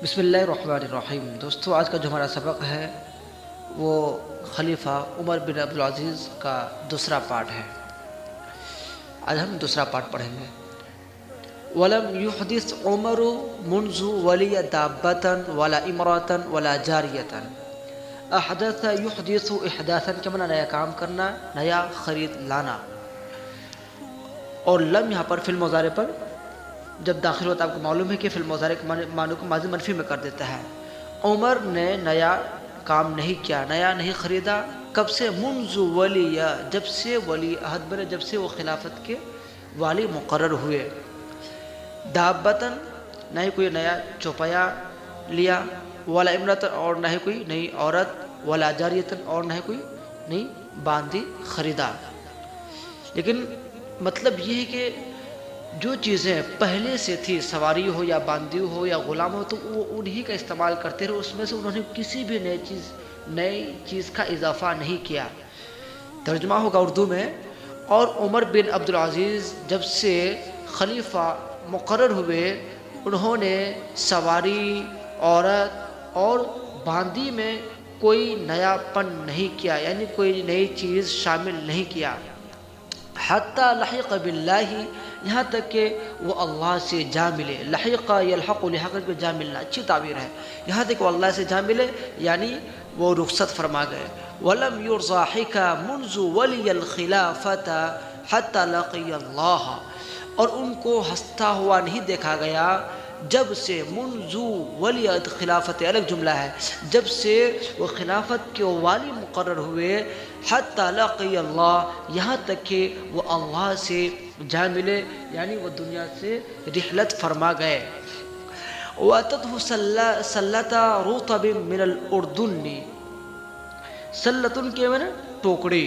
بسم اللہ الرحمن الرحیم۔ دوستو، آج کا جو ہمارا سبق ہے وہ خلیفہ عمر بن عبدالعزیز کا دوسرا پارٹ ہے۔ آج ہم دوسرا پارٹ پڑھیں گے۔ وَلَمْ يُحْدِثْ عُمَرُ مُنْذُ وَلِيَ دَابَّةً وَلَا إِمْرَأَةً وَلَا جَارِيَةً أَحْدَثَ يُحْدِثُ إِحْدَاثًا کے معنی نیا کام کرنا، نیا خرید لانا۔ اور لم یہاں پر فی المضارع پر جب داخل ہوتا ہے، آپ کو معلوم ہے کہ فی المضارع کے معنی کو ماضی منفی میں کر دیتا ہے۔ عمر نے نیا کام نہیں کیا، نیا نہیں خریدا۔ کب سے؟ منذ ولی، جب سے ولی عہد بنے، جب سے وہ خلافت کے والی مقرر ہوئے۔ دابتن، نہ ہی کوئی نیا چوپایا لیا، ولا امرتن، اور نہ ہی کوئی نئی عورت، ولا جاریتن، اور نہ ہی کوئی نئی باندی خریدا۔ لیکن مطلب یہ ہے کہ جو چیزیں پہلے سے تھی، سواری ہو یا باندی ہو یا غلام ہو، تو وہ انہی کا استعمال کرتے رہے، اس میں سے انہوں نے کسی بھی نئی چیز کا اضافہ نہیں کیا۔ ترجمہ ہوگا اردو میں۔ اور عمر بن عبدالعزیز جب سے خلیفہ مقرر ہوئے، انہوں نے سواری، عورت اور باندی میں کوئی نیا پن نہیں کیا، یعنی کوئی نئی چیز شامل نہیں کیا۔ حتیٰ لحق باللہ، یہاں تک کہ وہ اللہ سے جا ملے۔ لحق یلحق، لحق کو جا ملنا اچھی تعبیر ہے۔ یہاں تک وہ اللہ سے جا ملے، یعنی وہ رخصت فرما گئے۔ وَلَمْ يُرْضَحِكَ مُنْذُ وَلِيَ الْخِلَافَةَ حَتَّى لَقِيَ اللَّهَ، اور ان کو ہنستا ہوا نہیں دیکھا گیا جب سے، منذ ولی خلافت الگ جملہ ہے، جب سے وہ خلافت کے والی مقرر ہوئے، حتی لقی اللہ، یہاں تک کہ وہ اللہ سے جا ملے، یعنی وہ دنیا سے رحلت فرما گئے۔ وَأَتَتْهُ سَلَّةَ رُطَبٍ مِّنَ الْأُرْدُنِ، سلتن کے معنی ٹوکری،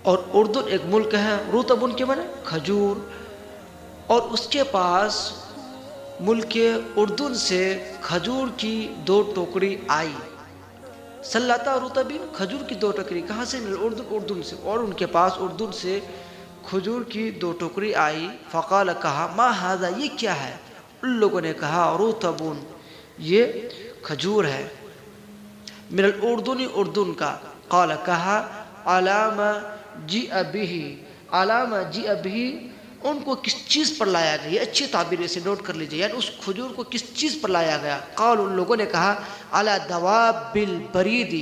اور اردن ایک ملک ہے، رطبن کے معنی کھجور، اور اس کے پاس ملک اردن سے کھجور کی 2 ٹوکری آئی۔ سلاتا رطبین، کھجور کی 2 ٹوکری، کہاں سے؟ اردن سے، اور ان کے پاس اردن سے کھجور کی 2 ٹوکری آئی۔ فقال، کہا، ما ھذا، یہ کیا ہے؟ ان لوگوں نے کہا، رطبون، یہ کھجور ہے، من الاردن، اردن کا۔ قال، کہا، علام جیء بہ، علام جیء بہ، ان کو کس چیز پر لایا گیا؟ یہ اچھی تعبیر، اسے نوٹ کر لیجئے، یعنی اس کھجور کو کس چیز پر لایا گیا؟ قال، ان لوگوں نے کہا، علی دواب البرید،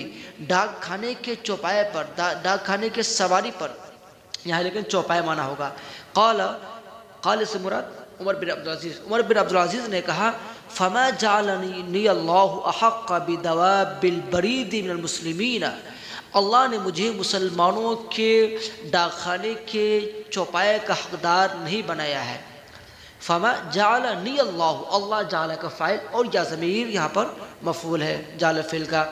ڈاک خانے کے چوپائے پر، ڈاک خانے کے سواری پر، یہاں لیکن چوپائے مانا ہوگا۔ قال سے مراد عمر بن عبدالعزیز، عمر بن عبدالعزیز نے کہا، فما جعلنی اللہ احق بدواب البرید من المسلمین، اللہ نے مجھے مسلمانوں کے ڈاک خانے کے چوپائے کا حقدار نہیں بنایا ہے۔ فما جعلنی اللہ، اللہ جعل کا فاعل، اور یا ضمیر یہاں پر مفعول ہے جعل فعل کا۔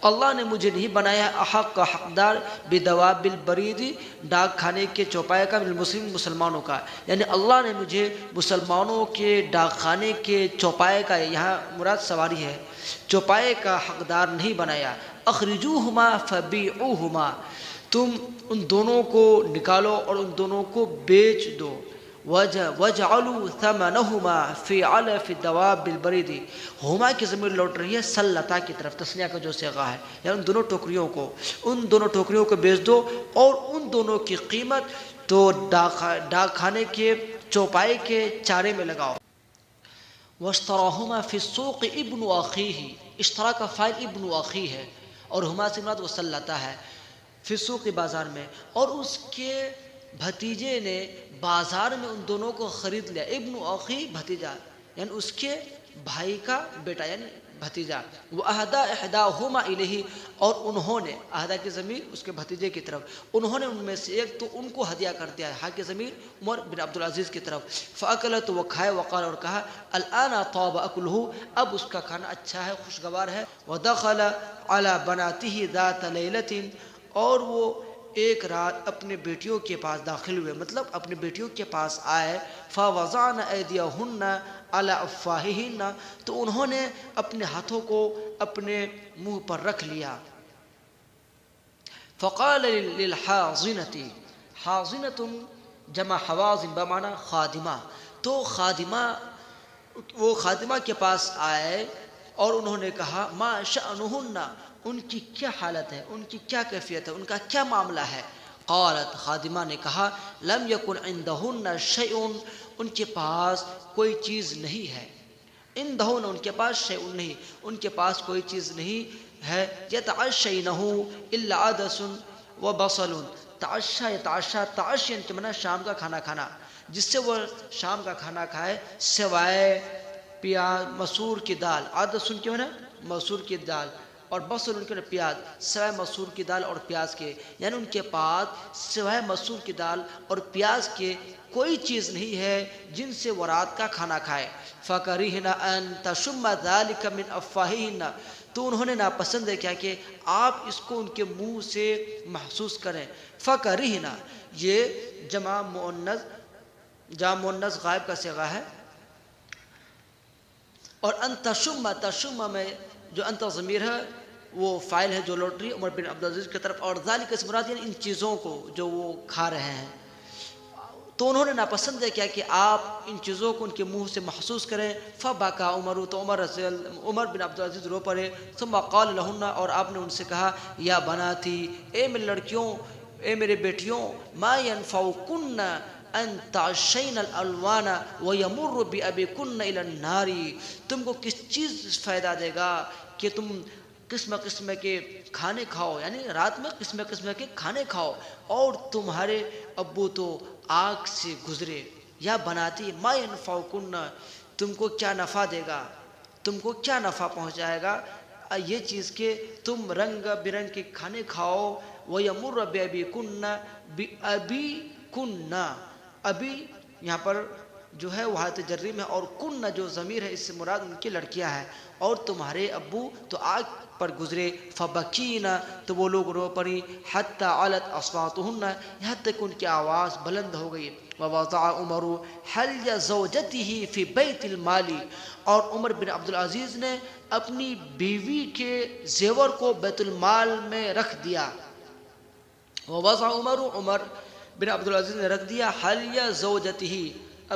اللہ نے مجھے نہیں بنایا احق کا حقدار، بدواب البرید، ڈاک خانے کے چوپائے کا، مسلمانوں کا، یعنی اللہ نے مجھے مسلمانوں کے ڈاک خانے کے چوپائے کا، یہاں مراد سواری ہے، چوپائے کا حقدار نہیں بنایا۔ اخرجوہما فبیعوہما، تم ان دونوں کو نکالو اور ان دونوں کو بیچ دو۔ وَجْعَلُوا ثَمَنَهُمَا فِي عَلَفِ الدَّوَابِ الْبَرِيدِ، ہما کی ضمیر لوٹ رہی ہے سلطہ کی طرف، تسنیہ کا جو صیغہ ہے، یعنی ان دونوں ٹوکریوں کو، ان دونوں ٹوکریوں کو بیچ دو، اور ان دونوں کی قیمت تو ڈاک خانے کے چوپائے کے چارے میں لگاؤ۔ وَاشْتَرَاهُمَا فِي السُّوقِ ابْنُ أَخِيهِ، اشترا کا فاعل ابن اخی ہے، اور ہما سے مراد وہ سلطہ ہے، فی السوق بازار میں، اور اس کے بھتیجے نے بازار میں ان دونوں کو خرید لیا۔ ابن اخی، بھتیجا، یعنی اس کے بھائی کا بیٹا، یعنی بھتیجا۔ وَأَهْدَى إِحْدَاهُمَا إِلَيْهِ، اور انہوں نے، اہدا کی ضمیر اس کے بھتیجے کی طرف، انہوں نے ان میں سے ایک تو ان کو ہدیہ کر دیا ہے، ہاں کی ضمیر عمر بن عبدالعزیز کی طرف۔ فَأَكَلَتْ، وہ کھائے، وقال، اور کہا، الْآنَ طَابَ أَكْلُهُ، اب اس کا کھانا اچھا ہے، خوشگوار ہے۔ وَدَخَلَ عَلَى بَنَاتِهِ ذَاتَ لَيْلَةٍ، اور وہ ایک رات اپنے بیٹیوں کے پاس داخل ہوئے، مطلب اپنے بیٹیوں کے پاس آئے۔ فَوَضَعْنَ أَيْدِيَهُنَّ عَلَى أَفْوَاهِهِنَّ، تو انہوں نے اپنے ہاتھوں کو اپنے منہ پر رکھ لیا۔ فَقَالَ لِلْحَاضِنَةِ، حاضنۃ جمع حوازن بمعنی خادمہ، تو خادمہ وہ خادمہ کے پاس آئے اور انہوں نے کہا ما شأنہن، ان کی کیا حالت ہے، ان کی کیا کیفیت ہے، ان کا کیا معاملہ ہے؟ قالت، خادمہ نے کہا لم یکن عندہن شیء، ان کے پاس کوئی چیز نہیں ہے، عندہن ان کے پاس شیء نہیں، ان کے پاس کوئی چیز نہیں ہے، یتعشینہ الا عدس وبصل، تعشا یتعشا، تعش یعنی کہ معنی شام کا کھانا کھانا، جس سے وہ شام کا کھانا کھائے سوائے پیاز مسور کی دال، عدس ان کے معنی مسور کی دال، اور بصل ان کے پیاز، سوائے مسور کی دال اور پیاز کے، یعنی ان کے پاس سوائے مسور کی دال اور پیاز کے کوئی چیز نہیں ہے جن سے وہ رات کا کھانا کھائے۔ فَكَرِهْنَ أَن تَشُمَّ ذَلِكَ مِنْ أَفْوَاهِهِنَّ، تو انہوں نے ناپسند ہے کیا کہ آپ اس کو ان کے منہ سے محسوس کریں۔ فَكَرِهْنَ یہ جمع مؤنث غائب کا صیغہ ہے، اور ان تشم، تشم میں جو انت ضمیر ہے وہ فاعل ہے جو لوٹ رہی ہے عمر بن عبدالعزیز کی طرف، اور ذالک سے مراد یعنی ان چیزوں کو جو وہ کھا رہے ہیں، تو انہوں نے ناپسند ہے کیا کہ آپ ان چیزوں کو ان کے منہ سے محسوس کریں۔ فبکا عمر، تو عمر بن عبدالعزیز رو پڑے۔ ثم قال لہن، اور آپ نے ان سے کہا یا بناتی، اے میری لڑکیوں، اے میرے بیٹیوں، ما ینفعکن ان تعشین الالوان ویمر بابیکن الی النار، تم کو کس چیز فائدہ دے گا کہ تم قسم قسم کے کھانے کھاؤ، یعنی رات میں قسم قسم کے کھانے کھاؤ اور تمہارے ابو تو آگ سے گزرے۔ یا بناتی ما ینفعکن، تم کو کیا نفع دے گا، تم کو کیا نفع پہنچائے گا یہ چیز کہ تم رنگ برنگ کے کھانے کھاؤ۔ وَيَمُرَّ بِأَبِيكُنَّ، بِأَبِيكُنَّ، ابی یہاں پر جو ہے وہ حالت جری میں، اور کن جو ضمیر ہے اس سے مراد ان کی لڑکیاں ہیں، اور تمہارے ابو تو آگ پر گزرے۔ فبکینا، تو وہ لوگ رو پڑی، حتی علت اصواتہن، یہاں تک ان کی آواز بلند ہو گئی۔ ووضع عمر حلی زوجته فی بیت المال، اور عمر بن عبدالعزیز نے اپنی بیوی کے زیور کو بیت المال میں رکھ دیا۔ ووضع عمر بن عبدالعزیز نے رکھ دیا حلیہ زوجته،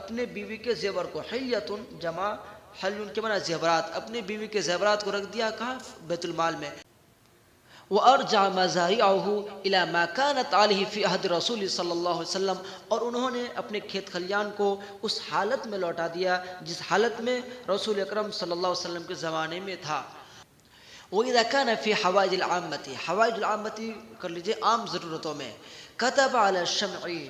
اپنے بیوی کے زیور کو، حلیتن جمع حلیون کے معنی زیورات، اپنے بیوی کے زیورات کو رکھ دیا کہاں؟ بیت المال میں۔ وارجع مزارعه الى ما كانت عليه في عهد رسول صلی اللہ علیہ وسلم، اور انہوں نے اپنے کھیت کھلیان کو اس حالت میں لوٹا دیا جس حالت میں رسول اکرم صلی اللہ علیہ وسلم کے زمانے میں تھا۔ وَإِذَا كَانَ فِي حَوَائِجِ الْعَامَّةِ، حوائج العامتی کر لیجئے عام ضرورتوں میں، كَتَبَ عَلَى الشَّمْعِ،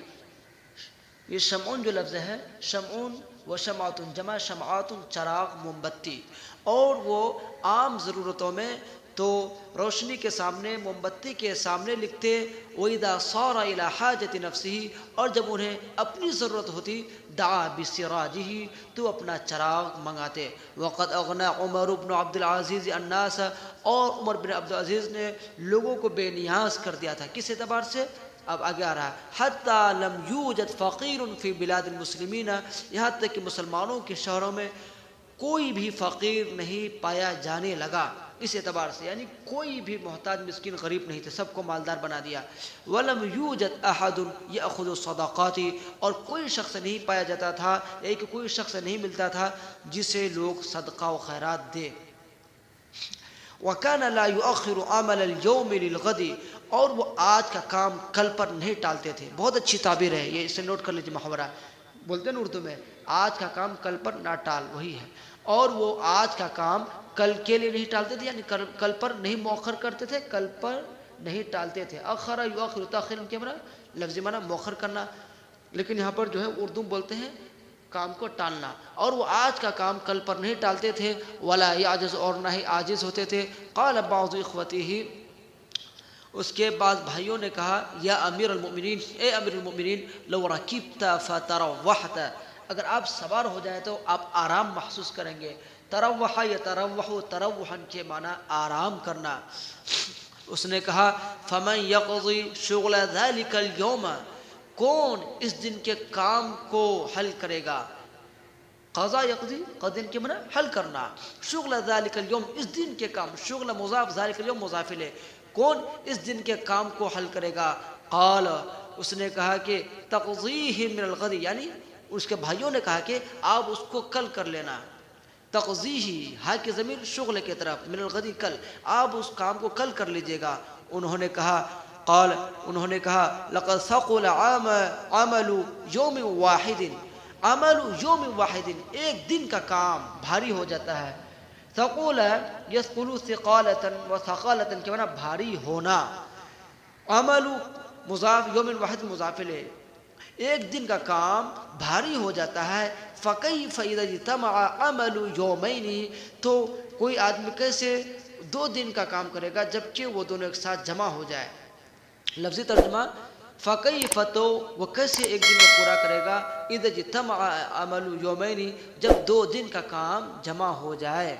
یہ شمعون جو لفظ ہے، شمعون و شمعاتن جمع شمعاتن، چراغ موم بتی، اور وہ عام ضرورتوں میں تو روشنی کے سامنے موم بتی کے سامنے لکھتے۔ وَإِذَا صَارَ إِلَى حَاجَةِ نَفْسِهِ، اور جب انہیں اپنی ضرورت ہوتی، دعا بسراجه، تو اپنا چراغ منگاتے۔ وقد اغنى عمر بن عبد العزیز الناس، اور عمر بن عبدالعزیز نے لوگوں کو بے نیاز کر دیا تھا، کس اعتبار سے؟ اب آگے آ رہا ہے، حتی لم یوجد فقیر فی بلاد المسلمین، یہاں تک کہ مسلمانوں کے شہروں میں کوئی بھی فقیر نہیں پایا جانے لگا، اس اعتبار سے یعنی کوئی بھی محتاج مسکین غریب نہیں تھے، سب کو مالدار بنا دیا۔ وَلَمْ يُوجَدْ أَحَدٌ يَأْخُذُ الصَّدَقَاتِ، اور کوئی شخص نہیں پایا جاتا تھا، یعنی کہ کوئی شخص نہیں ملتا تھا جسے لوگ صدقہ و خیرات دے۔ وَكَانَ لَا يُؤَخِّرُ عَمَلَ الْيَوْمِ لِلْغَدِ، اور وہ آج کا کام کل پر نہیں ٹالتے تھے۔ بہت اچھی تعبیر ہے یہ، اسے نوٹ کر لیجیے، محاورہ بولتے ہیں اردو میں، آج کا کام کل پر نہ ٹال، وہی ہے، اور وہ آج کا کام کل کے لیے نہیں ٹالتے تھے، یعنی کل پر نہیں مؤخر کرتے تھے، کل پر نہیں ٹالتے تھے۔ اخر یؤخر، تاخیر کے معنی لفظی معنی مؤخر کرنا، لیکن یہاں پر جو ہے اردو بولتے ہیں کام کو ٹالنا، اور وہ آج کا کام کل پر نہیں ٹالتے تھے۔ ولا یعجز، اور نہ ہی عاجز ہوتے تھے۔ قال بعض اخوته، اس کے بعض بھائیوں نے کہا، یا امیر المؤمنین، اے امیر المؤمنین، لو رکبت فتروحت، اگر آپ سوار ہو جائیں تو آپ آرام محسوس کریں گے۔ تروح یتروح، تروحا کے معنی آرام کرنا۔ اس نے کہا، فمن یقضی شغل ذلک اليوم، کون اس دن کے کام کو حل کرے گا؟ قضا یقضی، قضی کے معنی حل کرنا، شغل ذلک اليوم، اس دن کے کام، شغل مضاف، ذلک اليوم مضاف الیہ، کون اس دن کے کام کو حل کرے گا؟ قال، اس نے کہا کہ تقضیہ من الغد، یعنی اس کے بھائیوں نے کہا کہ آپ اس کو کل کر لینا، تقضیہ، ہا کی ضمیر شغل کی طرف، من الغد کل، آپ اس کام کو کل کر لیجئے گا۔ انہوں نے کہا قال، انہوں نے کہا لقد ثقل عمل یوم واحد، عمل یوم واحد، ایک دن کا کام بھاری ہو جاتا ہے۔ ثقول یثقل ثقالۃ و ثقالۃ کے معنی بھاری ہونا، عمل مضاف، یوم واحد مضاف الیہ، ایک دن کا کام بھاری ہو جاتا ہے۔ فکیف اذا اجتمع عمل یومین، تو کوئی آدمی کیسے 2 دن کا کام کرے گا جبکہ وہ دونوں ایک ساتھ جمع ہو جائے۔ لفظی ترجمہ فکیف، تو وہ کیسے ایک دن میں پورا کرے گا، اذا اجتمع عمل یومین، جب 2 دن کا کام جمع ہو جائے۔